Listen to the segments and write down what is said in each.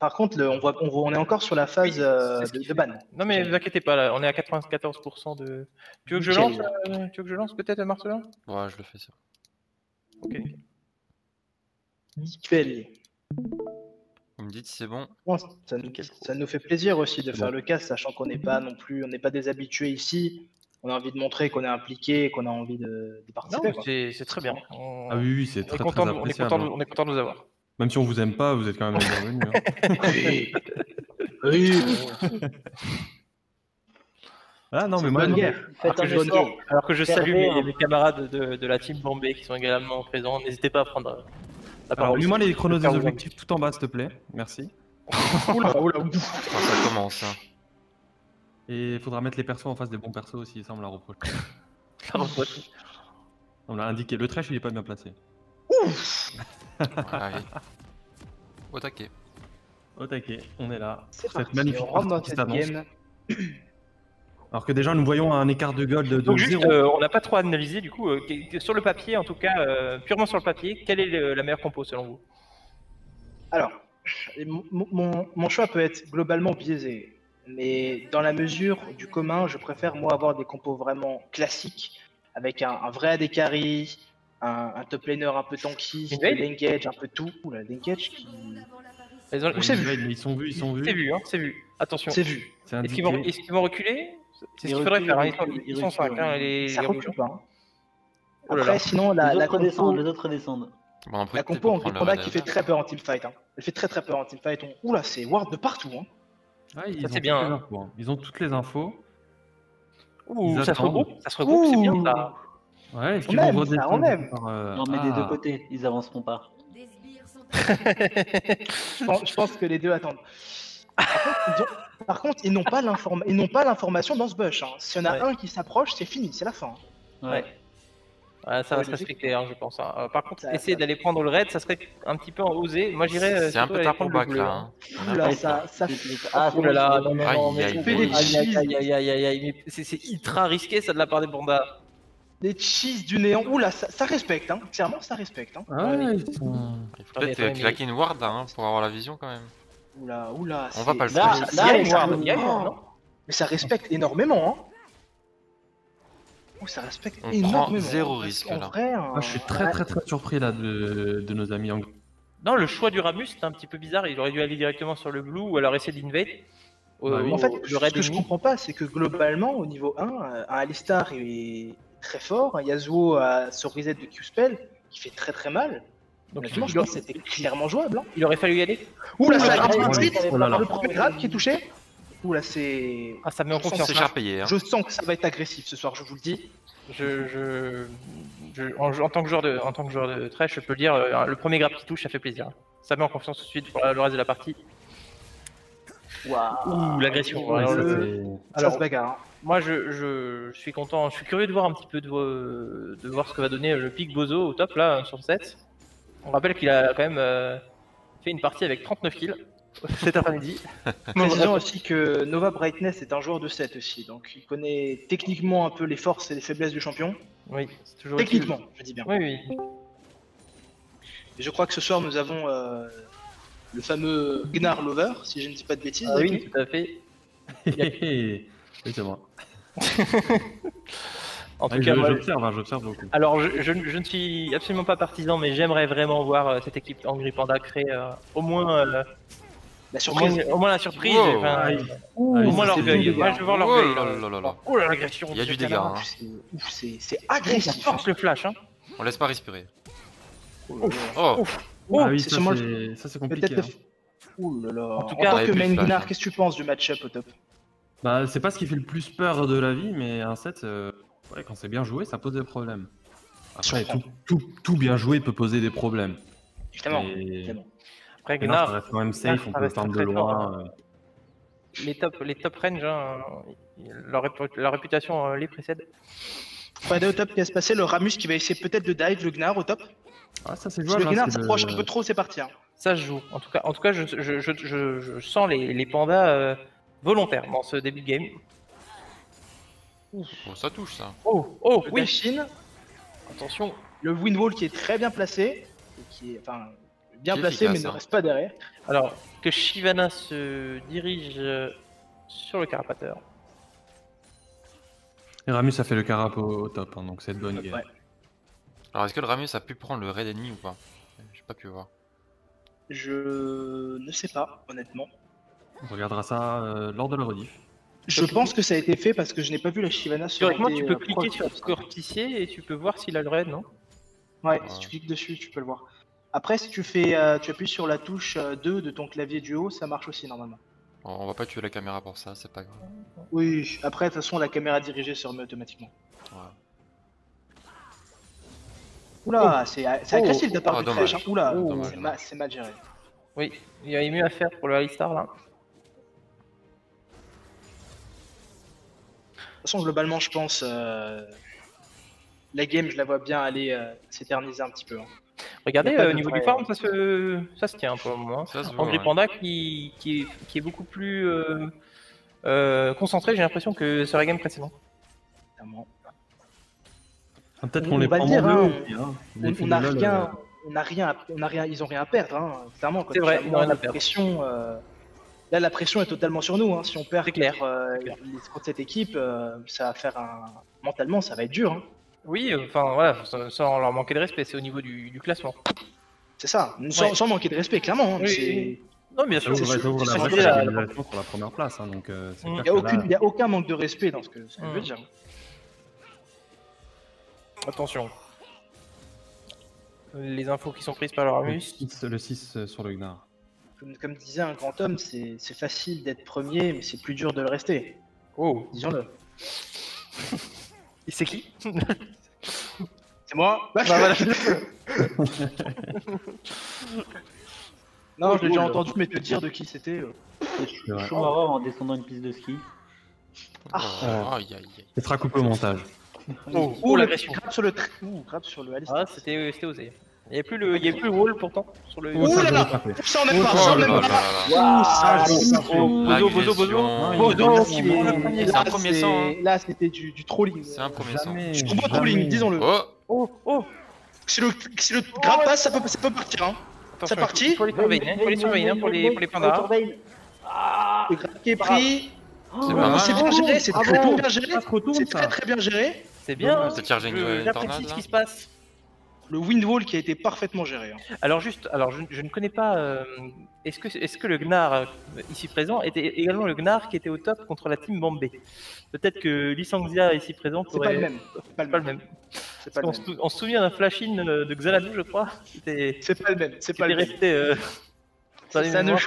Par contre, on est encore sur la phase de ban. Non mais ne vous inquiétez pas, là, on est à 94% de... Tu veux que je lance peut-être, Marcelin? Ouais, je le fais ça. Ok. Nickel. Vous me dites si c'est bon? Bon, ça nous fait plaisir aussi de faire le cast, sachant qu'on n'est pas non plus, on n'est pas des habitués ici. On a envie de montrer qu'on est impliqué, qu'on a envie de participer. Non, c'est très bien. Ah oui, c'est très appréciable. On est content de vous avoir. Même si on vous aime pas, vous êtes quand même bienvenus. Oui. Ah non, mais moi, bonne guerre. Alors que je salue mes camarades de la team Bombay qui sont également présents, n'hésitez pas à prendre la parole. mets-moi les chronos des objectifs tout en bas, s'il te plaît. Merci. Oula. Ça commence. Hein. Et il faudra mettre les persos en face des bons persos aussi, ça on me l'a reproché. On l'a indiqué. Le trash, il est pas bien placé. Allez. Au taquet. Au taquet, on est là. Cette magnifique partie partie qui s'annonce. Alors que déjà, nous voyons un écart de gold de Donc juste, 0. on n'a pas trop analysé du coup, sur le papier en tout cas, purement sur le papier, quelle est la meilleure compo selon vous? Alors, mon choix peut être globalement biaisé, mais dans la mesure du commun, je préfère moi avoir des compos vraiment classiques, avec un vrai AD carry, un top laner un peu tanky, l'engage, un peu tout. Oula, l'engage qui... C'est vu. Ils sont vus. C'est vu. Attention. C'est vu. Est-ce qu'ils vont reculer? C'est ce qu'il faudrait faire. Ils sont 5, ça recule pas. Après, sinon, la compo... Les autres descendent. Bon, la compo en Gripanda qui fait très peur en teamfight. Elle fait très peur en teamfight. Oula, c'est ward de partout. Ouais, c'est bien. Ils ont toutes les infos. Ouh, ça se regroupe, c'est bien ça. Ouais, est-ce qu'ils vont redescendre Non, mais des deux côtés, ils avanceront pas. Je pense que les deux attendent. Par contre, ils n'ont pas l'information dans ce bush. S'il y en a un qui s'approche, c'est fini, c'est la fin. Ouais, ça va se respecter, je pense. Par contre, essayer d'aller prendre le raid, ça serait un petit peu osé. Moi, j'irais. C'est un peu tard pour back là. Oh là là, non, c'est ultra risqué ça de la part des bandas. Des cheese du néant. Oula, ça respecte, clairement ça respecte. Il faut peut-être claquer une ward pour avoir la vision quand même. Oula. On va pas le faire. Il y a une ward, non? Mais ça respecte énormément. Ça respecte on énormément. Prend zéro risque là. Vrai, je suis très surpris là de nos amis anglais. Non, le choix du Ramus c'était un petit peu bizarre. Il aurait dû aller directement sur le blue ou alors essayer d'invade. En fait, ce que je comprends pas, c'est que globalement, au niveau 1, un Alistar est très fort, un Yasuo a ce reset de Q-Spell qui fait très mal. Donc je pense que c'était clairement jouable. Il aurait fallu y aller. Oula, ça a le premier grade qui est touché. Oula, c'est... Ah, ça met en confiance. C'est cher payé. Je sens que ça va être agressif ce soir, je vous le dis. En tant que joueur de trash, je peux le dire, le premier grab qui touche, ça fait plaisir. Ça met en confiance tout de suite pour le reste de la partie. Ouh, l'agression. Ça se bagarre. Moi, je suis content, je suis curieux de voir un petit peu de voir ce que va donner le pic Bozo au top là sur 7. On rappelle qu'il a quand même fait une partie avec 39 kills cet après-midi. Précisons aussi que Nova Brightness est un joueur de 7 aussi, donc il connaît techniquement un peu les forces et les faiblesses du champion. Oui, c'est toujours techniquement, je dis bien. Oui. Et je crois que ce soir nous avons le fameux Gnar Lover, si je ne dis pas de bêtises. Oui, tout à fait. Oui, c'est moi. En tout cas, j'observe beaucoup. Alors, je ne suis absolument pas partisan, mais j'aimerais vraiment voir cette équipe Angry Panda créer au moins la surprise. Au moins la surprise. Au moins l'orgueil. Moi, je veux voir l'orgueil. Oh là, l'agression. Il y a du dégât. C'est agressif. Force le flash. On laisse pas respirer. Oui, ça c'est compliqué. En tout cas, que main Gnar, qu'est-ce que tu penses du match-up au top? Bah, c'est pas ce qui fait le plus peur de la vie, mais un set, quand c'est bien joué, ça pose des problèmes. Après, tout bien joué peut poser des problèmes. Évidemment. Après, Gnar, ça reste quand même safe, on peut farm de loin. Les top range, leur réputation les précède. Pas au top qui va se passer, le Ramus qui va essayer peut-être de dive le Gnar au top. Ah, ça c'est Si jouable. le Gnar s'approche un peu trop, c'est parti. Ça se joue. En tout cas, je sens les pandas volontaires dans ce début de game. Bon, ça touche ça. Oui. Chine. Attention. Le Windwall qui est très bien placé. Et qui est, bien C'est placé, mais efficace, ne hein. reste pas derrière. Alors que Shyvana se dirige sur le carapateur. Et Ramus a fait le carap au top, hein, donc c'est de bonne guerre. Ouais. Alors, est-ce que le Ramus a pu prendre le raid ennemi ou pas? J'ai pas pu voir. Je ne sais pas, honnêtement. On regardera ça lors de la rediff. Je pense que ça a été fait parce que je n'ai pas vu la Shyvana se Théoriquement, rater, tu peux proche cliquer du sur Corticier et tu peux voir s'il a le raid, non? Ouais, si tu cliques dessus, tu peux le voir. Après, si tu fais, tu appuies sur la touche 2 de ton clavier du haut, ça marche aussi normalement. On va pas tuer la caméra pour ça, c'est pas grave. Oui, après, de toute façon, la caméra dirigée se remet automatiquement. Ouais. Oula, c'est agressif de la part Oh, du dommage. Thresh, hein. Oula, Dommage, c'est dommage. mal géré. Oui, il y avait mieux à faire pour le Alistar là. De toute façon, globalement, je pense, la game, je la vois bien aller s'éterniser un petit peu. Hein. Regardez, Y a pas au de niveau vrai- du farm, ça se tient pour le moment. Ça se voit, Angry ouais. Panda qui est beaucoup plus concentré, j'ai l'impression, que sur la game précédente. Clairement. Ah, peut-être On qu'on les va prend dire, en hein, bleu aussi, hein. Les On filles n'a de LoL, rien, ils ont rien à perdre, hein. Clairement. Quand C'est tu vrai, vas ils ont voir rien à la perdre. pression, là, la pression est totalement sur nous. Hein. Si on perd C'est clair, contre cette équipe, ça va faire mentalement, ça va être dur. Hein. Oui, enfin voilà, sans leur manquer de respect, c'est au niveau du classement. C'est ça, sans manquer de respect, clairement. Hein. Oui, C'est- oui. Non, bien sûr, Ça c'est ouvre sûr. la C'est brèche sûr, à la la- rivalisation pour la première place, hein, donc c'est Mm. clair Il que là- n'y a aucun manque de respect dans ce que je veux dire. Attention. Les infos qui sont prises par le Ramus. le 6 sur le Gnar. Comme disait un grand homme, c'est facile d'être premier, mais c'est plus dur de le rester. Oh, Disons-le. c'est qui? C'est moi. Bah, voilà. Non, je l'ai déjà entendu, mais te dire de qui c'était. C'est vrai. Schumacher en descendant une piste de ski. Oh, aïe aïe aïe. Il sera coupé au montage. Oh, Ouh, l'agression. Grave sur le grave sur le Alistar. Ah, c'était osé. Il n'y avait plus le wall pourtant sur le. Ouh là là. Ça en est pas, Oh ça en là est là pas. là là. Ouh, ça, Bozo, Bozo, Bozo. L'agression. qui est- C'est un premier sang, hein. Là, c'était du trolling. C'est un premier sang. Jamais, Du gros trolling, disons-le. Oh, Oh, Si le grave passe, ça peut partir. Hein. attention, C'est parti. il faut les surveiller, hein, il faut les surveiller hein, pour les pandas. Le grave qui est pris. c'est pas Non, mal. c'est hein. bien géré, c'est très bien géré. Ça se retourne, C'est ça. très très bien géré. C'est bien. Ça tire une tornade, J'apprécie ce là. qui se passe. Le windwall qui a été parfaitement géré. Hein. Alors je ne connais pas. Est-ce que le Gnar ici présent était également le Gnar qui était au top contre la team Bombay? Peut-être que Lysangzia ici présent C'est pourrait. pas le même. C'est pas Pas le le même. même. C'est pas le On même. on se souvient d'un flash-in de Xanadu, je crois. C'était C'est pas le même. C'est pas le même. resté. dans les Ça mémoires.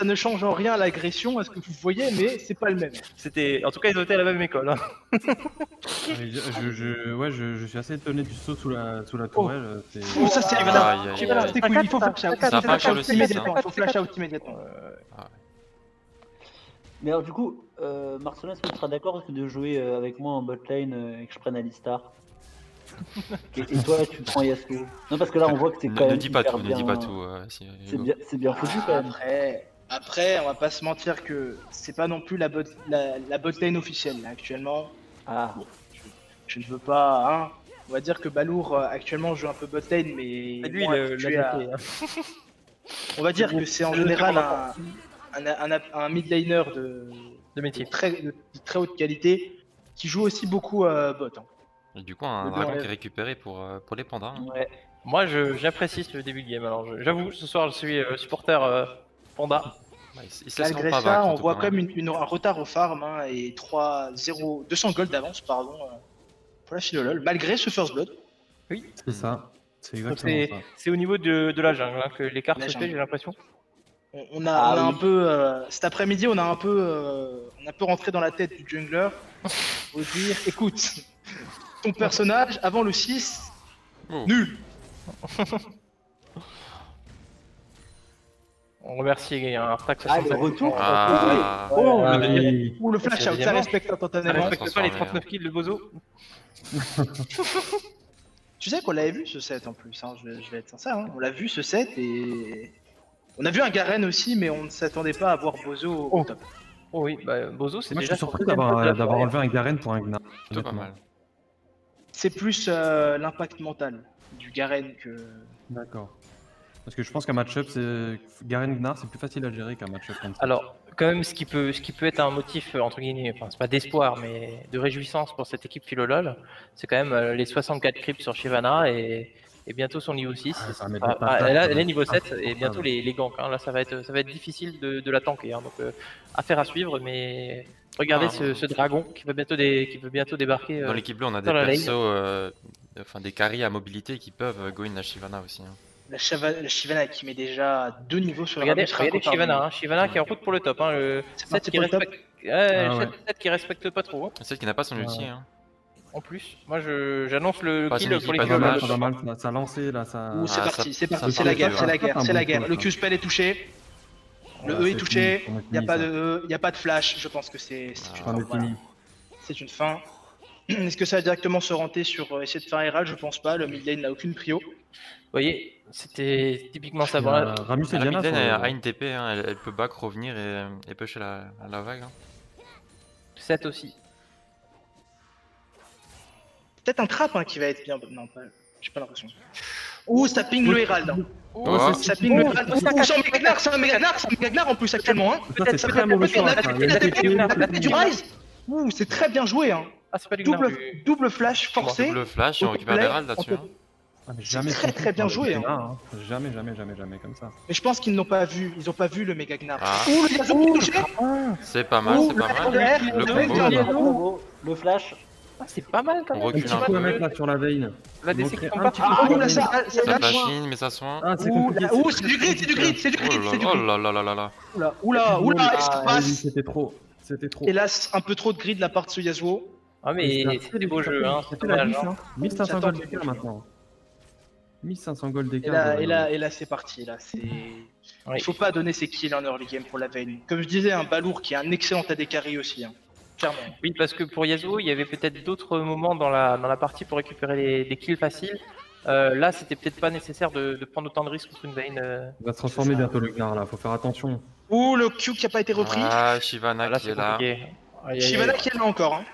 ne change en rien l'agression à ce que vous voyez, mais c'est pas le même. C'était, en tout cas, ils ont été à la même école. Hein. Je suis assez étonné du saut sous la tourelle. Oh, ça c'est Aïe, voilà. aïe, aïe, Voilà, aïe. c'est cool. Il faut flash out. Ça Il faut part flash sur out le site, immédiatement. hein. Il faut flash out immédiatement. Mais alors du coup, Marcelin, est-ce que tu seras d'accord de jouer avec moi en bot lane et que je prenne Alistar et toi tu prends Yasuo? Non parce que là on voit que c'est quand Ne même dis pas hyper tout, ne bien, dis pas tout. C'est bien foutu quand même. Après, on va pas se mentir que c'est pas non plus la bot lane officielle là, actuellement. Ah, Je ne veux pas, hein. On va dire que Balour actuellement joue un peu bot lane, mais C'est lui moins le habitué à- On va dire que c'est en général un mid laner de métier. de très haute qualité qui joue aussi beaucoup bot. Hein. Et du coup, un Le dragon blanc qui est récupéré pour les pandas. hein. Ouais. Moi, j'apprécie ce début de game. Alors, j'avoue, ce soir, je suis supporter Panda. Ouais, il se laisseront Malgré pas ça, vaincre, en on tout voit cas, quand hein. même un retard au farm hein, et 200 gold d'avance pardon, pour la Chilolol, malgré ce first blood. C'est ça. C'est Donc, exactement ça. c'est au niveau de la jungle hein, que l'écart La se fait, jungle. j'ai l'impression. On a oui. un peu cet après-midi, on a un peu rentré dans la tête du jungler. Faut dire, écoute, ton personnage avant le 6, Oh. nul. On remercie un Artax Ah, le retour. Ah, Oh, Ah, le, oui. ou le flash out, ça respecte Ça instantanément. respecte pas les 39 kills de Bozo. Tu sais qu'on l'avait vu ce set en plus, hein, je vais être sincère, hein. On l'a vu ce set et on a vu un Garen aussi, mais on ne s'attendait pas à voir Bozo au top. Oh oui, bah, Bozo, c'est Moi, je déjà suis surpris son deuxième pote de la d'avoir soirée. enlevé un Garen pour un Gnar. plutôt pas honnêtement. mal. C'est plus l'impact mental du Garen que. D'accord. Parce que je pense qu'un match-up, Garen Gnar, c'est plus facile à gérer qu'un match-up comme ça. Alors, quand même, ce qui peut être un motif, entre guillemets, enfin, c'est pas d'espoir, mais de réjouissance pour cette équipe Philolol, c'est quand même les 64 creeps sur Shyvana et bientôt son niveau 6. Ça va mettre des patates, Elle est niveau 7 et bientôt les ganks. Hein. Là, ça va être difficile de la tanker. Hein. Donc, affaire à suivre, mais regardez ce dragon qui va bientôt débarquer. Dans l'équipe bleue, on a des dans la lane. persos, enfin des carries à mobilité qui peuvent go in la Shyvana aussi. Hein. La Shyvana qui met déjà 2 niveaux sur la Regardez Ramus, Shyvana, hein. Shyvana qui est en route pour le top. Hein. Le C'est 7 parti qui pour le top. respecte... Ah ouais. 7 qui respecte pas trop. Hein. Celle qui n'a pas son ulti. Hein. En plus, moi j'annonce le Pas kill son pour les équipe, Ça pas va kills. dommage. mal, ça va mal, ça a lancé là, ça... Ouh, c'est Ah, parti, c'est ça parti, c'est part la de guerre, jeu, c'est la hein. guerre, Ça, c'est la un guerre. bon Le coup, Q-spell est touché, le Voilà, E est c'est touché, fini, on a il n'y a fini, pas ça. de E, il n'y a pas de flash, je pense que c'est une Ah, fin. On est Voilà. fini. C'est une fin. Est-ce que ça va directement se renter sur essayer de faire Herald? Je pense pas, le mid lane n'a aucune prio. Vous voyez, c'était typiquement ça. Il y a Ramus et La Diana mid lane sont- a une TP, hein. Elle peut back revenir et pusher la vague. Hein. 7 aussi. Peut-être un trap qui va être bien. Non, pas. J'ai pas l'impression. Ouh, ça ping le Herald. Hein. Oh, Ça ping le Herald. Ouh, c'est un Megagnar, c'est un Megagnar en plus actuellement. Hein. Ça, c'est très mauvais choix. La ça. TP du Rise. Ouh, c'est très bien joué. Hein. Ah, c'est pas du Gnar. Double flash forcé. double flash et on récupère Play, l'Herald là-dessus. on peut- Hein. Ah, mais jamais très, compris très bien par le joué, Gnar, hein. Jamais comme ça. Mais je pense qu'ils n'ont pas vu. Ils ont pas vu le Megagnar. Ah. Ouh, le Yasuo qui est touché. C'est pas mal, Ouh, c'est pas le mal. R, Le le combo. R, là. Bravo. Le flash. Ah, c'est pas mal quand On même. recule Un petit un coup à peu. mettre là sur la veine. La DC Montrer qui un tombe pas. petit peu Ah, sur ouh, la là, veine. ça Ça lâche. flashine, mais ça soin. Ah, c'est Ouh, compliqué. là, ouh, c'est du grid, c'est du grid, c'est du grid, c'est du Oh grid. là là là là là. Oula, oula, oula, Ah, est-ce qu'il Ah, passe? oui, c'était trop. C'était trop. Hélas, un peu trop de grid de la part de ce Yasuo. Ah, mais c'est des beaux jeux. Hein. C'est C'était la dommage. glisse, Hein. hein. 1500 J'attends gold que- d'écart maintenant. 1500 gold Et d'écart. là, c'est parti. Là, c'est. Oui. Il faut pas donner ses kills en early game pour la veine. Comme je disais, un Balourd qui a un excellent AD carry aussi. Hein. Clairement. Oui, parce que pour Yasuo, il y avait peut-être d'autres moments dans la partie pour récupérer des kills faciles. Là, c'était peut-être pas nécessaire de prendre autant de risques contre une Vayne. Il va se transformer C'est ça. bientôt le Gnar là, faut faire attention. Ouh, le Q qui a pas été repris. Ah, Shyvana Là, qui c'est est là. compliqué. Aïe, aïe, Shivana aïe. qui est là encore. Hein.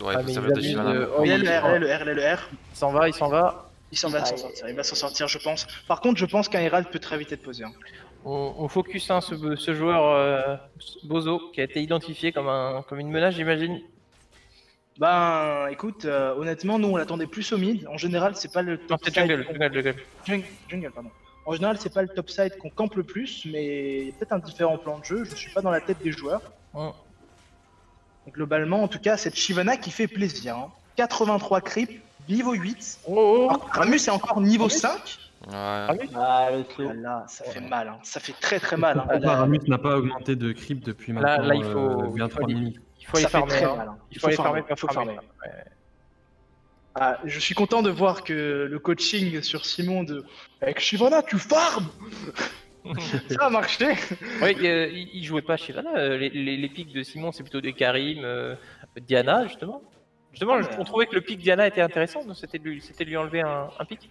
Ouais, Ah, mais ça il va être abuse Shyvana. de- Il oui, a le R, il a le R. Il s'en va, il s'en va. Il s'en va s'en sortir. Il va s'en sortir, je pense. Par contre, je pense qu'un Herald peut très vite être posé. Hein. On focus hein, ce joueur Bozo qui a été identifié comme une menace, j'imagine. Ben, écoute, honnêtement, nous on l'attendait plus au mid. En général, c'est pas le Non, top c'est side. jungle. Jungle, pardon. En général, c'est pas le top side qu'on campe le plus, mais il y a peut-être un différent plan de jeu. Je suis pas dans la tête des joueurs. Hum. Et globalement, en tout cas, cette Shyvana qui fait plaisir. Hein. 83 creep, niveau 8. Oh, Alors, Ramus est encore niveau 5. Ouais. Ah, le slow. Ah là, ça fait mal. Hein. Ça fait très très mal. Hein. Pourquoi Ramus n'a pas augmenté de creep depuis Là, maintenant il faut- bien il faut 3 aller- minutes. il faut aller Ça fait farmer. très Hein. mal. Hein. Il faut aller farmer, faut farmer. Ouais. Ah, je suis content de voir que le coaching sur Simon de avec Shyvana, tu farmes. Ça a marché. Ouais, il jouait pas chez Vanna. Les pics de Simon, c'est plutôt des Karim, Diana, justement. Justement, Ah, mais- on trouvait que le pic Diana était intéressant, donc c'était de lui enlever un pic.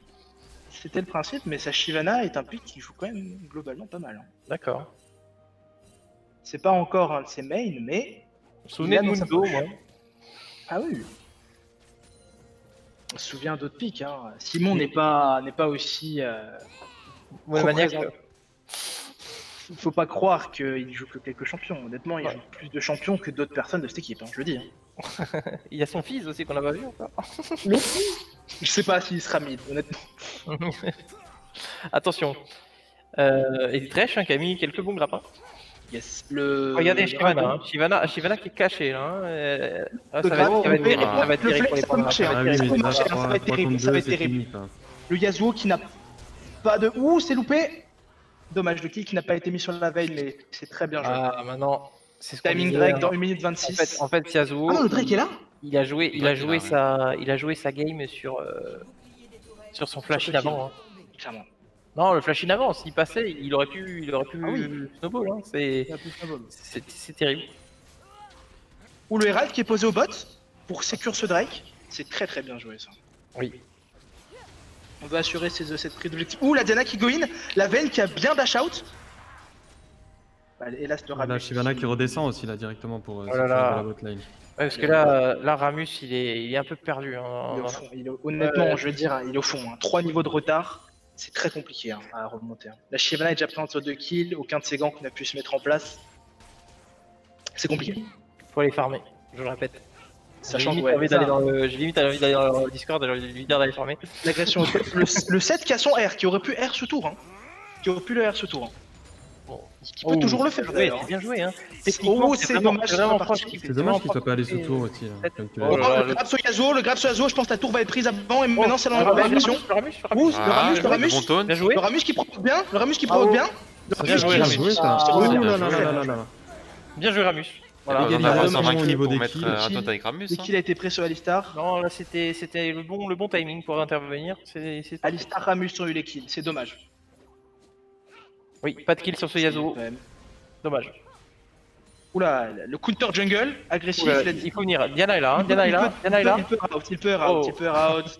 C'était le principe, mais sa Shyvana est un pick qui joue quand même globalement pas mal. Hein. D'accord. C'est pas encore un de ses mains, mais. Vous vous souvenez Il de a dans sa Mundo, poche. moi. Ah oui. On se souvient d'autres pics. Hein. Simon n'est pas aussi. Ouais, trop maniaque. présent. Faut pas croire qu'il joue que quelques champions. Honnêtement, il Ouais. joue plus de champions que d'autres personnes de cette équipe. Hein, je le dis. Hein. Il y a son fils aussi qu'on n'a pas vu encore. Je sais pas s'il sera mid, honnêtement. Attention. Et Thresh, hein, qui a mis quelques bons grappins. Yes. Regardez le Shyvana, dragon. hein. Shyvana qui est caché là. Hein. Ça Le va être dragon, terrible, le ça va être flex, terrible pour les ça points peut de marcher, marche. Ah ouais. oui, Ça mais peut là, marcher, hein, ça va être 3 terrible, contre ça va 2, être c'est terrible. fini. Quoi. Le Yasuo qui n'a pas de. Ouh, c'est loupé. Dommage, le kill qui n'a pas été mis sur la veille, mais c'est très bien joué. Ah, maintenant, c'est ce qu'on Timing disait, Drake hein. dans 1 minute 26. En fait, Yasuo, Ah, le Drake est là. il a joué Ouais, sa game sur son flash Sur in ce avant. Hein. Clairement. Non, le flash in avant, s'il passait, il aurait pu Ah oui. snowball. Hein. C'est terrible. Ou le Herald qui est posé au bot pour sécure ce Drake. C'est très très bien joué ça. Oui. On veut assurer cette prise d'objectif. Ouh, la Diana qui go in. La Vayne qui a bien dash out. Bah, hélas, le Là, Ramus. Shyvana qui redescend aussi là directement pour là sortir là. de la bot lane. Ouais, parce que là, Ramus, il est un peu perdu. Hein. Il est au fond. Honnêtement, je veux dire, il est au fond. Hein. 3 niveaux de retard. c'est très compliqué hein, à remonter. Hein. La Shyvana est déjà présente sur 2 kills, aucun de ses ganks n'a pu se mettre en place. C'est compliqué. Faut aller farmer, je le répète. Sachant que J'ai limite envie d'aller dans le Discord et lui dire d'aller farmer. l'agression au top, le 7 qui a son R, qui aurait pu R ce tour. Hein. Qui aurait pu le R ce tour. Hein. Bon. Qui peut toujours le faire d'ailleurs. C'est bien joué. Hein. Oh, c'est dommage. C'est vraiment proche. C'est dommage qu'il soit pas allé ce tour aussi. Là, comme tu l'as Oh dit. là là, Le grab sur Yasuo, je pense que la tour va être prise avant et maintenant c'est dans Le la version. Ramus, Ouh, Ah, le Ramus. bon taunt. bien joué. Le Ramus qui provoque bien, le Ramus qui provoque bien. Le Bien Ramus joué, qui- Bien Ramus. joué ça. Ah, Oh ouais, là bien là joué. là là là. Bien joué Ramus. Voilà, Voilà. on Il y a a des pas dommage au 120 niveau kills des pour mettre kills. un taunt avec Ramus. Le kill a été pris sur Alistar. Non, là c'était le bon timing pour intervenir. C'est- Alistar, Ramus ont eu les kills, c'est dommage. Oui, pas de kill sur ce Yasuo. Quand même. Dommage. Oula, le counter jungle, agressif, Oula, il a dit. il faut venir. Diana est là. Diana est là. Diana est là. Il peut out, Oh.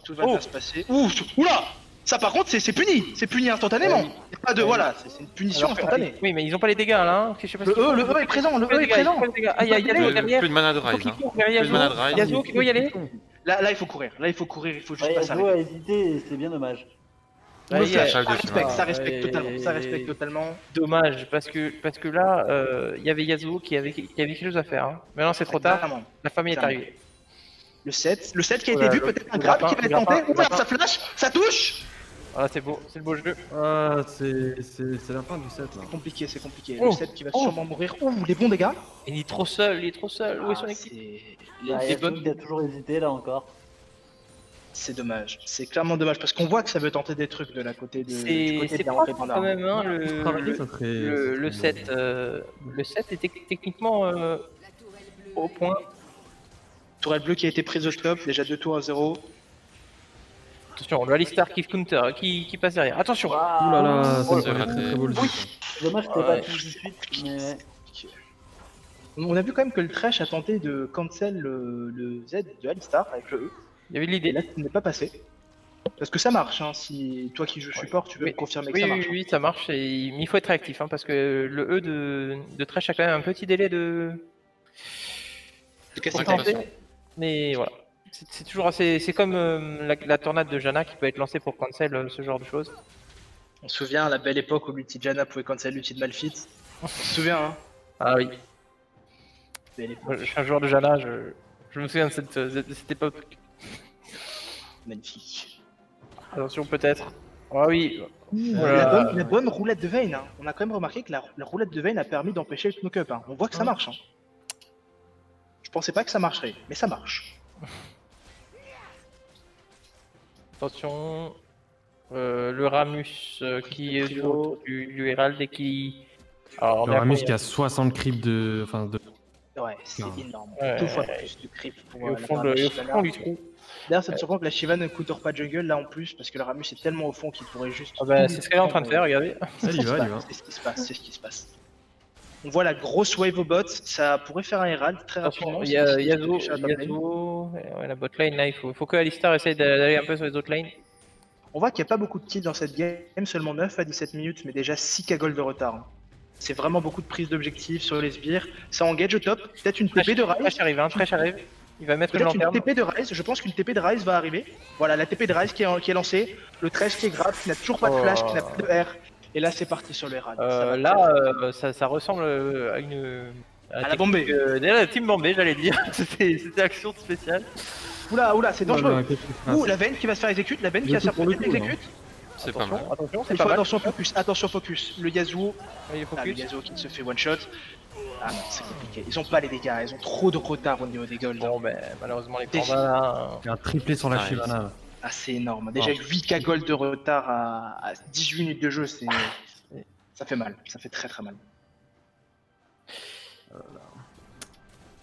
tout va Oh. bien se passer. Ouh, oula. Ça par contre c'est puni instantanément. Oui. Y a pas de voilà, c'est une punition Alors que- instantanée. Oui, mais ils ont pas les dégâts là. Hein. Je sais pas Le ce qu'ils E, font. le E est présent, le Pas E les est dégâts, présent. pas les dégâts. Ah, il y a Plus derrière. de mana de rise. Faut Hein. qu'il court vers Plus de mana de rise. Yasuo qui doit y aller. Là il faut courir, il faut juste Ouais, pas Yasuo s'arrêter. a hésité et c'est bien dommage. Le Ouais, flash, Charles ça de respecte, Chine. ça respecte Ouais. totalement, ça respecte totalement. Dommage parce que là il y avait Yasuo qui avait quelque chose à faire. Hein. Maintenant c'est trop tard. Clairement. La famille est Clairement. arrivée. Le 7 qui a Oh été là, vu, le- peut-être un le grab grappin, qui va être le tenté. grappin, Oula, le ça flash, ça touche. Voilà, c'est beau, c'est le beau jeu. Ah, c'est la fin du set là. C'est compliqué, c'est compliqué. Oh. Le 7 qui va sûrement mourir. Ouh, les bons dégâts. Il est trop seul, il est trop seul. Où est son Ah, équipe c'est- Ah, les Yasuo bonnes- qui a toujours hésité là encore. C'est dommage. C'est clairement dommage parce qu'on voit que ça veut tenter des trucs de la côté de. du C'est côté de la propre rentrée quand Pandora. même, hein, Ça serait- le 7. Le 7 était techniquement au point. Tourelle bleue qui a été prise au stop, déjà 2 tours à 0. Attention, le Alistar qui counter, qui passe derrière. Attention Ouh là là, ça Oh, me c'est paraît raté. très très beau le Oui. jeu. C'est dommage que t'aies Ouais. pas tout de suite, mais On a vu quand même que le Trash a tenté de cancel le Z de Alistar avec le E. Il y avait Et l'idée. là, ce n'est pas passé. Parce que ça marche, hein. Si toi qui joues support, tu veux Oui. me confirmer que Oui, ça oui, marche. oui, ça marche. Mais il faut être réactif hein, parce que le E de Thresh a quand même un petit délai de. De casser pour le tenter. temps. Mais voilà. C'est toujours assez. C'est comme la tornade de Janna qui peut être lancée pour cancel ce genre de choses. On se souvient à la belle époque où l'ulti Janna pouvait cancel l'ulti de Malphite. On se souvient, hein. Ah oui. Belle époque, Moi, je suis un joueur de Janna, je me souviens de cette époque. magnifique. Attention peut-être. Ah oui. La bonne roulette de Vayne, hein. On a quand même remarqué que la roulette de Vayne a permis d'empêcher le knock-up. Hein. On voit que ça marche. Hein. Je pensais pas que ça marcherait, mais ça marche. Attention. Le Ramus qui est autour du Herald et qui. Alors, on Le est à Ramus combien qui a 60 creeps de. Enfin, de. Ouais, c'est Ah. énorme. Ouais. 2 fois plus de creep pour Et au la fond, part de la et au Shyvana. fond du trou. D'ailleurs, ça me surprend que la Shiva ne counter pas jungle là en plus, parce que le Ramus est tellement au fond qu'il pourrait juste. Ah bah, c'est ce qu'elle est en train de faire, regardez. Ça, il va, il va. C'est ce qui se passe, c'est ce qui se passe. On voit la grosse wave au bot, ça pourrait faire un Herald très Attention, rapidement. il y a si- si- Yasuo, si- si- si- Yasuo, ouais, la bot lane là, il faut que Alistar essaye d'aller un peu sur les autres lanes. On voit qu'il n'y a pas beaucoup de kills dans cette game, seulement 9 à 17 minutes, mais déjà 6 cagoles de retard. hein. C'est vraiment beaucoup de prise d'objectifs sur les sbires. Ça engage au top, peut-être une TP de Ryze. Thresh arrive, hein, Thresh arrive. Il va mettre une Peut-être une lanterne. TP de Ryze, je pense qu'une TP de Ryze va arriver. Voilà, la TP de Ryze qui est lancée, le Thresh qui est grave, qui n'a toujours pas de flash, qui n'a pas de R. Et là, c'est parti sur le Herald. Ça va Là, très- ça ressemble à une. À la Bombay. Déjà, la team Bombay, j'allais dire. C'était action spéciale. Oula, c'est dangereux. Voilà, qu'est-ce qui se passe Ouh, la veine qui va se faire exécute, la veine qui Le va se coup faire pour le coup, exécute. C'est pas mal. Attention, c'est Il pas faut mal. attention focus. Le Yasuo, Il est ah, le focus. Yasuo qui se fait one shot. Ah non, c'est compliqué. Ils ont pas les dégâts, ils ont trop de retard au niveau des golds. Bon, ben, malheureusement, les Défi. pandas. Il y a un triplé sur la Nice. Shyvana. là. Ah, c'est énorme. Déjà 8k gold de retard à 18 minutes de jeu, ça fait mal. Ça fait très très mal.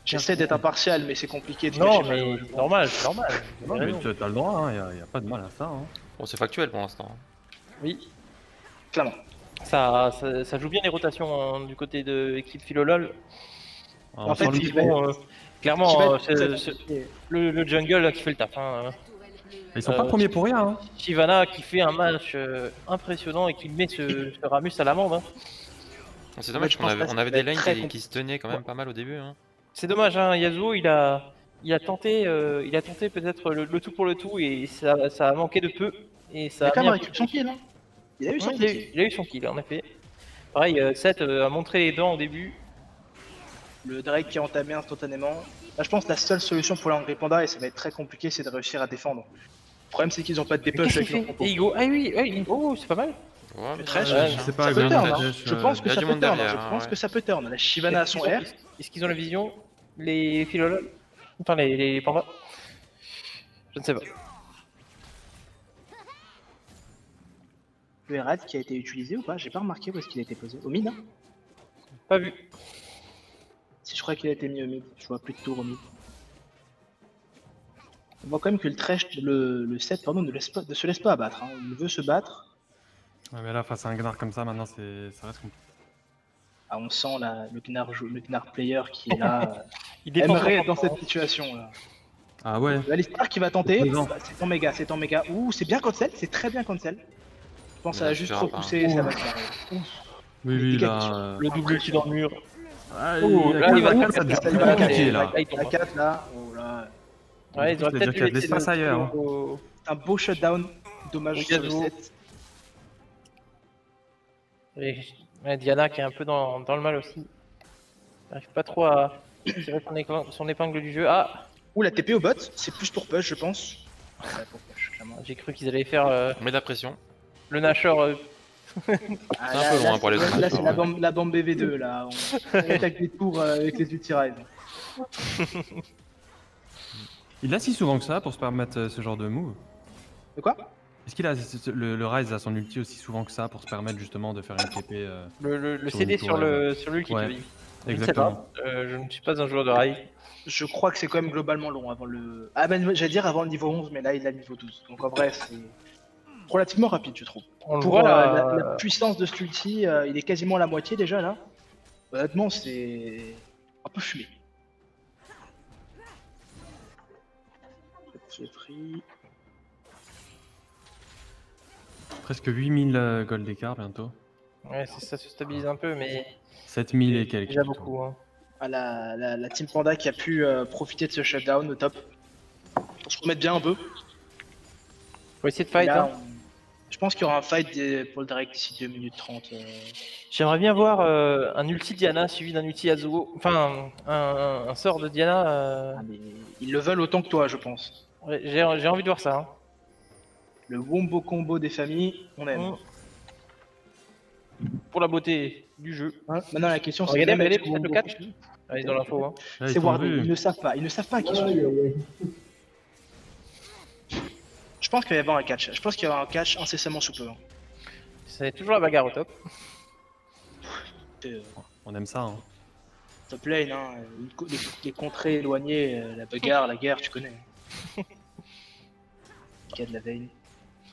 J'essaie d'être impartial, mais c'est compliqué de Non, cacher mais malheureusement. c'est normal, c'est normal. Non, mais t'as le droit, il n'y a pas de mal à ça. Hein. Bon, c'est factuel pour l'instant. Oui, Clairement. ça joue bien les rotations hein, du côté de l'équipe Philolol. Alors, En fait, sans lui- il- Bon, clairement, Qui va être- le jungle là, qui fait le taf. Hein. Ils sont pas premiers pour rien. Hein. Shyvana qui fait un match impressionnant et qui met ce Ramus à l'amende. Hein. C'est dommage je qu'on pense avait, pas on que avait ça des va être lanes très qui se tenaient quand même pas mal au début. Hein. C'est dommage, hein, Yasuo il a tenté peut-être le tout pour le tout et ça a manqué de peu. Et Il ça a a quand mis même un récupéré son kill. Hein. Il a eu son Ouais, petit. il a eu son kill, en effet. Pareil, Seth a montré les dents au début. Le Drake qui est entamé instantanément. Là, je pense que la seule solution pour l'Angry Panda, et ça va être très compliqué, c'est de réussir à défendre. Le problème, c'est qu'ils ont pas de Mais dépush qu'est-ce avec qu'il leur fait compo. Et Igo, ah oui, oh, c'est pas mal. Ouais, mais Trash, ouais, Je sais pas, Ça peut Gwen, turn, hein. Trash, Je pense que y a ça du peut monde turn, derrière, je pense ouais. que ça peut turn. La Shyvana a son R. Est-ce qu'ils ont la vision? Les philologues? Enfin, les pandas? Je ne sais pas. Le Herald qui a été utilisé ou pas? J'ai pas remarqué où est-ce qu'il a été posé. Au mid, hein? Pas vu. Si je crois qu'il a été mis au mid, je vois plus de tour au mid. On voit quand même que le trash, le set, pardon, ne se laisse pas abattre. Hein. Il veut se battre. Ouais, mais là, face à un Gnar comme ça, maintenant, ça reste compliqué. Ah, on sent le Gnar player qui est là. Il dépend aimerait être vraiment. dans cette situation là. Ah ouais. Alistar qui va tenter. Présent. Bah, c'est en méga. Ouh, c'est bien cancel, c'est très bien cancel. Je pense que ça Mais va ça juste suffira pas. repousser, ça va se barrer. Oui, Mais oui, dégage. là. Le double ulti dans le mur. Ah, Oh, là, il va là, casser, ça devient ça, il va compliqué, casser, là. il tombe. La 4 là, oh là. Ouais, ils auraient C'est-à-dire peut-être qu'il y a de dû laisser l'espace le- ailleurs, hein. au- Un beau shutdown. Dommage Au sur le gazou. set. Et ouais, Diana qui est un peu dans le mal aussi. Il n'arrive pas trop à tirer son épingle du jeu. Ah, Ouh, la TP au bot, c'est plus pour push, je pense. Ouais, pour push, clairement. j'ai cru qu'ils allaient faire On met de la pression. le Nasher. Ah, C'est un peu loin pour les Là, Smashers, c'est ouais. la bombe BV2 là. On attaque des tours avec les ulti rise. Il a si souvent que ça pour se permettre ce genre de move. De quoi? Est-ce qu'il a le Ryze a son ulti aussi souvent que ça pour se permettre justement de faire une TP Le Sur CD une sur tour, l'ulti, ouais. tu veux dire. Je ne sais Exactement. pas. Je ne suis pas un joueur de rail. Je crois que c'est quand même globalement long avant le. Ah ben j'allais dire avant le niveau 11, mais là il a le niveau 12. Donc en vrai c'est relativement rapide je trouve. On le Pour voit la puissance de cet ulti, il est quasiment à la moitié déjà là. Honnêtement c'est un peu fumé. J'ai pris. Presque 8000 gold d'écart bientôt. Ouais, ça se stabilise un peu, mais 7000 et quelques. déjà plutôt. beaucoup. Hein. À la Team Panda qui a pu profiter de ce shutdown au top. Pour se remettre bien un peu. Faut essayer de Et fight. là, Hein. je pense qu'il y aura un fight pour le direct d'ici 2 minutes 30. J'aimerais bien voir un ulti Diana suivi d'un ulti Azuo. Enfin, un sort de Diana. Ah, mais ils le veulent autant que toi je pense. Ouais, j'ai envie de voir ça. Hein. Le wombo combo des familles, on aime. Pour la beauté du jeu. Hein, maintenant la question c'est Regardez, même avec peut-être le wombo- catch. Allez, dans l'info. Hein. Là, ils C'est t'ont Wardé, vu. ils ne savent pas qui sont. Je pense qu'il va y avoir un catch. Je pense qu'il y aura un catch incessamment sous peu. Hein. C'est toujours la bagarre au top. On aime ça. Hein. Top lane, hein, les contrées éloignées, la bagarre, la guerre, tu connais. Il y a de la Vayne.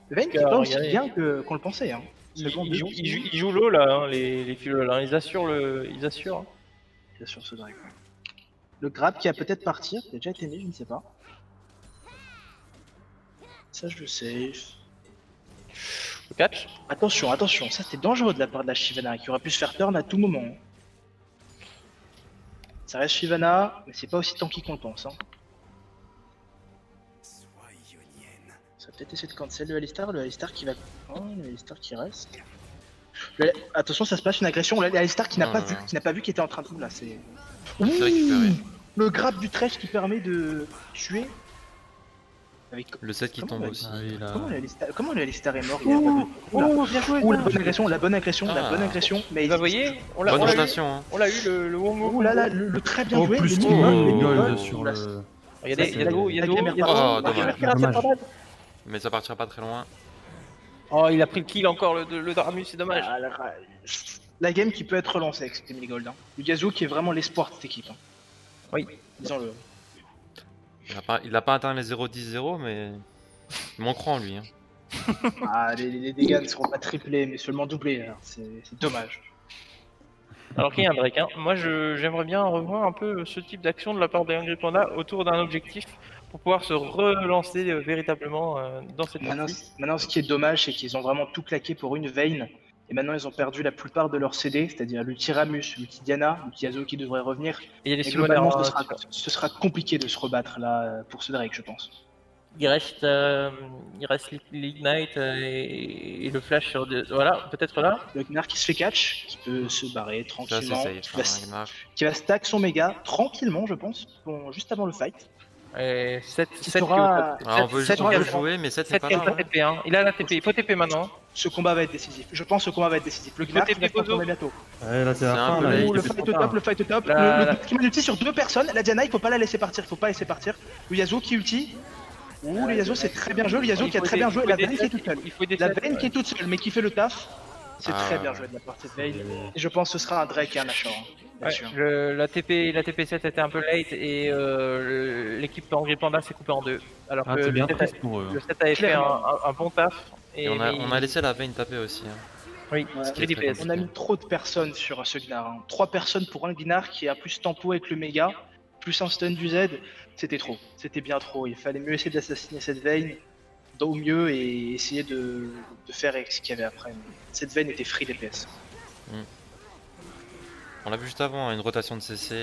Le Vayne qui est pas aussi regardez. bien qu'on le pensait. Hein. Ils Second jouent deux. ils jouent l'eau là, hein, les filles là. Ils assurent le. Ils assurent. Hein. Bien sûr, ce drag. Le grab qui a peut-être partir, qui a déjà été mis, je ne sais pas. Ça, je le sais. Le catch. Attention, attention, ça c'était dangereux de la part de la Shyvana qui aurait pu se faire turn à tout moment. Ça reste Shyvana, mais c'est pas aussi tanky qu'on le pense. Hein. Ça va peut-être essayer de cancel le Alistar qui va. Oh, le Alistar qui reste. Attention, ça se passe une agression. Le Alistar qui n'a Oh pas là vu, là. qui n'a pas vu qu'il était en train de. Ouh là, c'est. C'est récupéré. Le grab du trash qui permet de tuer. Avec. Le set qui Comment tombe on aussi. Ah oui, là. Comment le Alistar est mort? Il a pas vu. Oula. Oh, bien joué. Ouh, ça. la bonne agression, la bonne agression, la Ah. bonne agression. Mais Vous voyez, on l'a Bonne eu. rotation, hein. On l'a eu le Womo. Ouh là là, le très bien Oh, joué. plus les 3 mini-gold, les gold mini-gold. sur Oula, le. Regardez, Ça, il y a Yago, la Yago. gamer Oh, pardon, dommage. la gamer Dommage. pardon. Mais ça partira pas très loin. Oh, il a pris le kill encore, le Dramus, c'est dommage. Ah, la game qui peut être relancée avec ces mini-gold. Hein. Le Gazoo qui est vraiment l'espoir de cette équipe. Hein. Oui. Disons-le. Il a pas atteint les 0-10-0, mais il manquera en lui. Hein. Ah, les dégâts ne seront pas triplés, mais seulement doublés. Alors, c'est dommage. Alors qu'il y a un break. Hein. Moi, j'aimerais bien revoir un peu ce type d'action de la part des Hungry Panda autour d'un objectif pour pouvoir se relancer véritablement dans cette partie. Maintenant, ce qui est dommage, c'est qu'ils ont vraiment tout claqué pour une Vayne. Et maintenant, ils ont perdu la plupart de leurs CD, c'est-à-dire l'ulti Ramus, l'ulti Diana, l'ulti Yasuo qui devrait revenir. Et il y a les Et summoners. globalement, hein, ce sera compliqué de se rebattre là pour ce Drake, je pense. Il reste l'Ignite et le flash sur voilà, peut-être là. Le Gnar qui se fait catch, qui peut se barrer Ça, tranquillement, c'est safe. qui va stack son méga tranquillement, je pense, juste avant le fight. Et 7 sera- On veut le jouer, mais 7 c'est pas là. TP, hein. Il a la TP, il faut TP maintenant. Ce combat va être décisif. Je pense que ce combat va être décisif. Le Gnar qui va se transformer bientôt. Ouais, là c'est la C'est un fin. peu Là, late. il Le fait fight trop au top, tard. le fight au top. La- Le qui met l'ulti sur 2 personnes. La Diana, il faut pas la laisser partir. Le Yasuo qui ulti. Ouh, le Yasuo c'est très bien joué. Le Yasuo qui a très bien joué. La Vayne qui est toute seule. Il faut des La Vayne qui est toute seule, mais qui fait le taf. C'est Ah, très bien ouais. joué de la part de Vayne. Et je pense que ce sera un Drake et un Nashor. Bien Ouais, sûr. la TP7 était un peu late et l'équipe Angry Panda s'est coupée en deux. Alors Ah, que c'est bien le 7 triste pour eux. le 7 avait fait Clairement. un bon taf. Et on a laissé la Vayne taper aussi. Hein. Oui, Ouais. c'est des DPS. On a mis trop de personnes sur ce Gnar. Hein. 3 personnes pour un Gnar qui a plus tempo avec le méga, plus un stun du Z. C'était trop. C'était bien trop. Il fallait mieux essayer d'assassiner cette Vayne au mieux et essayer de faire avec ce qu'il y avait après. Cette Vayne était free DPS. On l'a vu juste avant, une rotation de CC,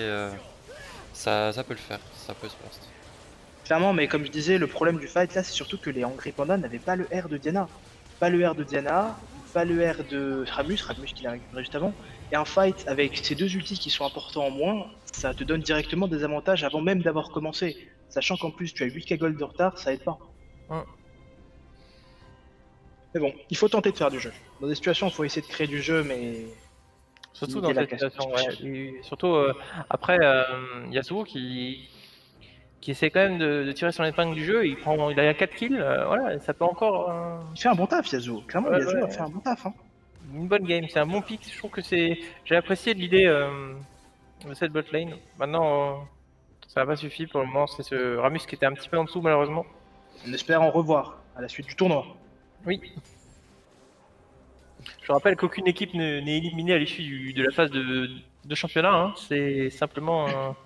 ça peut le faire, ça peut se passer. Clairement, mais comme je disais, le problème du fight là, c'est surtout que les Angry Panda n'avaient pas le R de Diana. Pas le R de Diana, pas le R de Ramus qui l'a récupéré juste avant. Et un fight avec ces deux ultis qui sont importants en moins, ça te donne directement des avantages avant même d'avoir commencé. Sachant qu'en plus tu as 8k gold de retard, ça aide pas. Ouais. Mais bon, il faut tenter de faire du jeu. Dans des situations, il faut essayer de créer du jeu, mais Surtout il dans est la cette question. situation, ouais. Et surtout après Yasuo qui essaie quand même de tirer son épingle du jeu, il a 4 kills, voilà, ça peut encore il fait un bon taf, Yasuo. Clairement, Ouais, Yasuo ouais. a fait un bon taf. Hein. une bonne game, c'est un bon pick, je trouve que j'ai apprécié l'idée de cette bot lane. Maintenant ça n'a pas suffi pour le moment, c'est ce Ramus qui était un petit peu en dessous malheureusement. On espère en revoir à la suite du tournoi. Oui. Je rappelle qu'aucune équipe n'est éliminée à l'issue de la phase de championnat, hein. C'est simplement un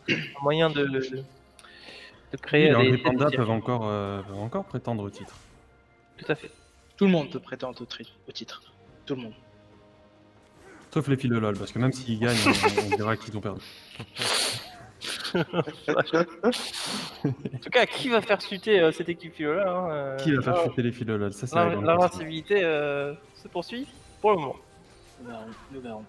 moyen de créer Les des Angry Panda tirs. peuvent encore prétendre au titre. Tout à fait. Tout le monde peut prétendre au titre. Tout le monde. Sauf les filles de LoL, parce que même s'ils gagnent, on dira qu'ils ont perdu. En tout cas, qui va faire chuter cette équipe là hein, Qui va faire chuter les filles de LoL? Ça, c'est la grande question. L'invincibilité se poursuit pour le moment. Nous verrons.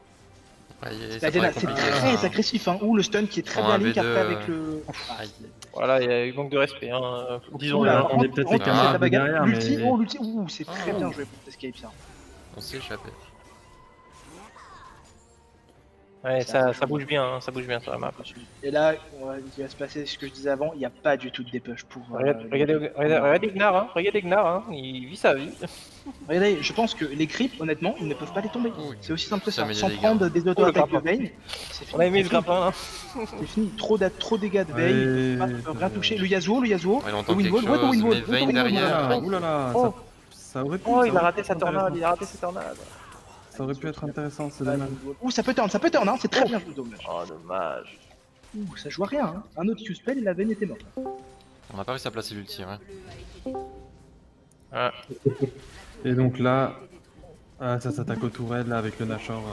Ouais, La Diana, c'est très agressif, hein. Ou le stun qui est très En bien 1v2, link après avec le. Aïe. Voilà, il manque de respect, hein. Disons. Oula, on est peut-être rentre les camarades la bagarre. derrière, L'ulti, mais- oh l'ulti, ouh, c'est très bien joué pour Escape ça. On s'est échappé. Ouais, ça bouge bien, hein, ça bouge bien sur la map. Et là, il va se passer ce que je disais avant, il n'y a pas du tout de dépush pour. Regardez Gnar, hein. Regardez Gnar, hein. Il vit sa vie. Regardez, je pense que les creeps, honnêtement, ils ne peuvent pas les tomber. Oui. C'est aussi simple que Ça ça. met des Sans dégâts. prendre des auto-attaques de grappin. Vayne, c'est fini. On a aimé le C'est fini. grappin, hein. C'est fini. Trop dégâts de Vayne, Ouais, ils peuvent rien toucher. Le Yasuo, Ouais, il entend quelque Winwood, chose, Winwood, mais Vayne Winwood, derrière. Winwood. Oulala, Oh. ça aurait pu. Oh, ça il a aurait raté pu sa être tornade, intéressant. il a raté sa tornade. Ça aurait pu être intéressant, c'est dommage. Ouh, ça peut turn, hein, c'est très bien joué, dommage. Oh, dommage. Ouh, ça joue à rien, hein. Un autre Q-spell et la Vayne était morte. On a pas réussi à placer l'ulti, ouais. Ouais. Et donc là, ça s'attaque aux tourelles là avec le Nashor.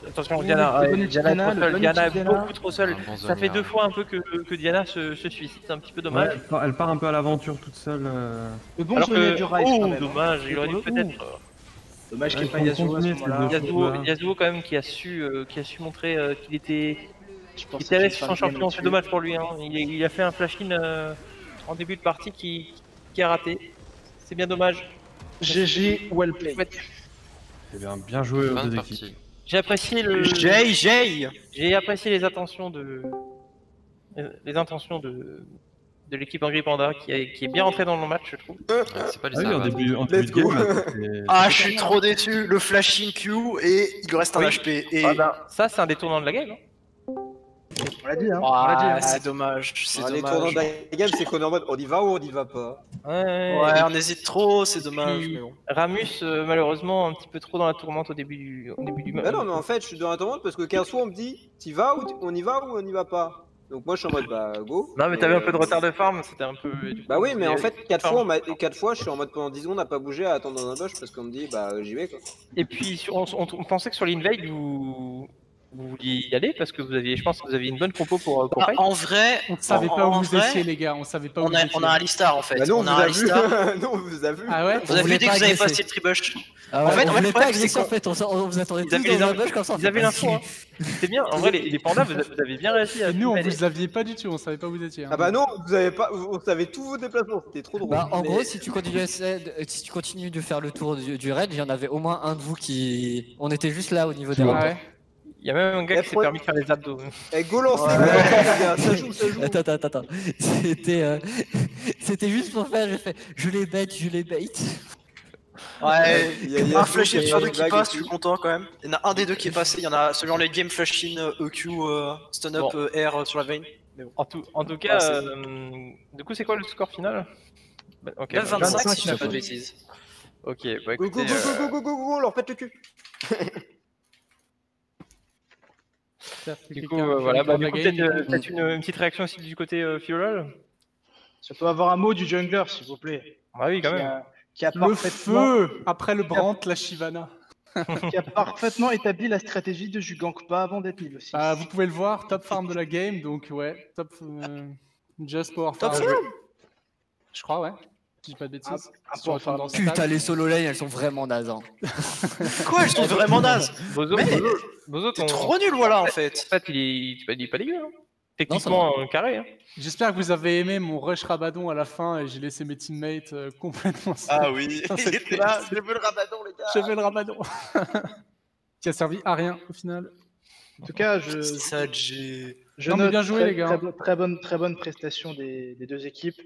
Attention, Oui, Diana, le bon Diana est trop le seule, bon Diana est Diana. beaucoup trop seule. Un bon Ça fait zonnier, 2 hein. fois un peu que Diana se suicide, c'est un petit peu Ouais, dommage. elle part un peu à l'aventure toute seule. Le bon Alors Zonia que, du Rise quand oh, même. hein. dommage, il aurait dû Ouh. peut-être. Dommage qu'il n'y ait Ouais, pas ils Yasuo font à ce continuer, moment-là. ces deux. Yasuo quand même qui a su montrer qu'il était Je pense à l'aise qu'il sur va son faire champion, c'est là-dessus. dommage pour lui. Hein. Il a fait un flash-in en début de partie qui a raté. C'est bien dommage. GG, well played. Ouais. Eh bien joué aux Fin de deux équipes. partie. J'ai apprécié j'ai apprécié les intentions de l'équipe Angry Panda qui est bien rentrée dans le match, je trouve. Ouais, c'est pas les Ah oui, en savates. début Let's de go. game, c'était- Ah, je suis trop déçu. Le flash in Q et il lui reste un Oui. HP. Et Ah ben, ça, c'est un détournant de la game. Hein. On l'a dit, hein. On l'a dit. ah, hein. c'est dommage. C'est Les tournants de dommage. la game, c'est qu'on est en mode on y va ou on y va pas. Ouais, Ouais, on hésite trop, c'est dommage. puis, Mais bon. Ramus, malheureusement, un petit peu trop dans la tourmente au début du match. Bah non, mais en fait, je suis dans la tourmente parce que 15 fois on me dit t'y vas ou on y va ou on y va pas. Donc moi je suis en mode bah go. Non, mais t'avais un peu de retard de farm, c'était un peu. Bah oui, mais en fait, 4 Farm. fois je suis en mode pendant 10 secondes à pas bouger, à attendre dans un bush parce qu'on me dit bah j'y vais quoi. Et puis, on pensait que sur l'invade, vous vouliez y aller parce que vous aviez, je pense que vous aviez une bonne compo pour Bah, fight. en vrai, On ne savait pas où en vous vrai, étiez, les gars. On savait pas où on vous a, étiez. on a un Alistar en fait. Bah non, on a un Alistar. non, on vous a vu. Ah ouais. Vous avez vu voulait dès que pas vous avez agresser. passé le tribush. Ah En fait, on le voulait pas problème, c'est agresser en qu'on- fait, on vous attendait Ils tous avaient dans les un infos, bush comme ça. ils avaient l'info. Hein. C'était bien. En vrai, les pandas, vous avez bien réagi à Et nous, on aller. vous aviez pas du tout. On savait pas où vous étiez. hein. Ah bah non, vous avez pas, on savait tous vos déplacements, c'était trop drôle. Bah, en Mais- gros, si tu continues de faire le tour du raid, il y en avait au moins un de vous qui. On était juste là au niveau des Ah rapports. ouais. Il y a même un gars Eh, qui s'est pro- permis de faire les abdos. Eh, go lancer, go lancer, les gars, ça joue, ça joue. Attends. C'était juste pour faire, j'ai fait, je les bait. Ouais, Il y a un flash in qui sur a deux une qui blague passe, et je suis tout. content quand même. Il y en a un des deux qui est passé, il y en a celui en late game, flash in, EQ, stun up, Bon. R sur la vein. En tout cas, Ah, du coup, c'est quoi le score final? Bah, ok, Là, bah, 25 si je dis 25, pas de bêtises. Ok, bah Go, go, écoutez, go, go, go, go, go, go, on leur pète le cul. du coup, voilà, bah, du coup, peut-être une petite réaction aussi du côté Philolol. Je peux avoir un mot du jungler, s'il vous plaît. Ah oui, quand Qui même. qui a Le parfaitement, feu après le Brandt, la Shivana. qui a parfaitement établi la stratégie de je gank pas avant d'être niveau 6. Bah, vous pouvez le voir, top farm de la game, donc ouais, top just power Top farm. farm. Je crois, ouais. Si je dis pas de bêtises. Un Sur power farm. tendance Putain, attaque. les solo lane, elles sont vraiment nazes. Hein. Quoi, elles sont vraiment nazes. Bozo, Mais- Bozo, T'es ton... trop nul, voilà, en En fait. fait, il est pas dégueu. Hein. ça Techniquement, carré. Hein. J'espère que vous avez aimé mon rush Rabadon à la fin et j'ai laissé mes teammates complètement seuls. oui, Putain, il c'était était là. là, je veux le rabadon, les gars. J'avais le Rabadon. Qui a servi à rien au final. En tout cas, Ça, j'ai. je Non, mais note bien joué, très, les gars. très bonne prestation des deux équipes.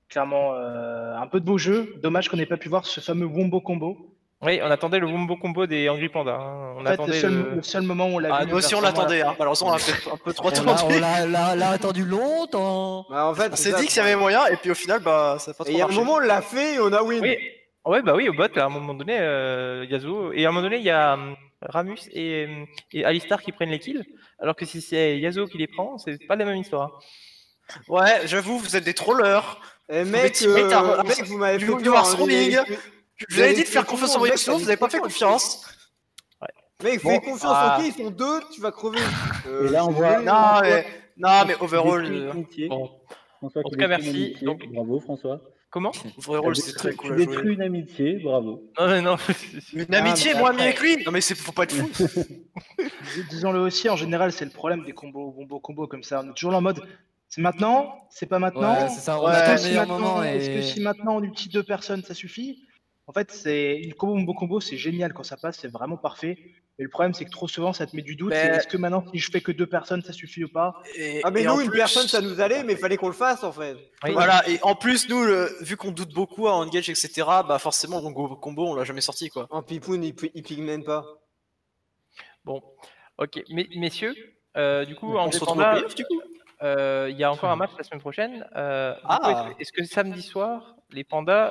Clairement, un peu de beau jeu. Dommage qu'on n'ait pas pu voir ce fameux wombo combo. Oui, on attendait le wombo combo des Angry Panda. Hein. On En fait, attendait le seul moment où on l'a Ah, vu. nous aussi on l'attendait, hein. Malheureusement, on a fait un peu trop On attendu. l'a attendu longtemps. Bah, en fait, On c'est s'est ça, dit qu'il y avait moyen, et puis au final, bah, ça a pas Et trop il y a un marché. moment, on l'a fait et on a win. Oui. Ouais, bah oui, au bot, à un moment donné, Yasuo. Et à un moment donné, il y a Ramus et Alistar qui prennent les kills. Alors que si c'est Yasuo qui les prend, c'est pas la même histoire. Ouais, j'avoue, vous êtes des trollers. Eh mec, Mais t'as- mec, vous m'avez fait du peur. Mars hein, Roaming. les- Je vous avais dit de faire confiance en vos Yasuo, vous avez pas fait confiance. Mec, Bon, fais confiance ah. en qui ils sont deux, tu vas crever. Et là, on je suis voit- désolé, Non, mais overall, Tu détruis une amitié. Bon. François, En tu tout cas, détruis une merci. amitié. Donc- Bravo, François. Comment? overall, c'est très cool à Tu jouer. détruis une amitié, bravo. Non, mais non. Une amitié, mais moi, après- mieux avec lui. Non, mais faut pas être fou. Disons-le aussi, en général, c'est le problème des combos, wombo combo comme ça. On est toujours là en mode c'est maintenant, c'est pas maintenant. Ouais, c'est ça, on Est-ce attend que le si meilleur maintenant- moment Est-ce que et. si maintenant on utilise 2 personnes, ça suffit? En fait, c'est une combo wombo combo, c'est génial quand ça passe, c'est vraiment parfait. Mais le problème, c'est que trop souvent, ça te met du doute. Mais- C'est est-ce que maintenant, si je fais que 2 personnes, ça suffit ou pas? Ah, mais et nous, en une plus- personne, ça nous allait, mais il fallait qu'on le fasse en fait. Oui. Voilà, et en plus, nous, vu qu'on doute beaucoup à engage, etc., bah forcément, le combo, on l'a jamais sorti, quoi. En pipoun, il pigmente pas. Bon, ok. Messieurs, du coup, On en se retrouve au Panda, playoff, du coup. il y a encore un match la semaine prochaine. Du Ah. coup, est-ce que samedi soir, les pandas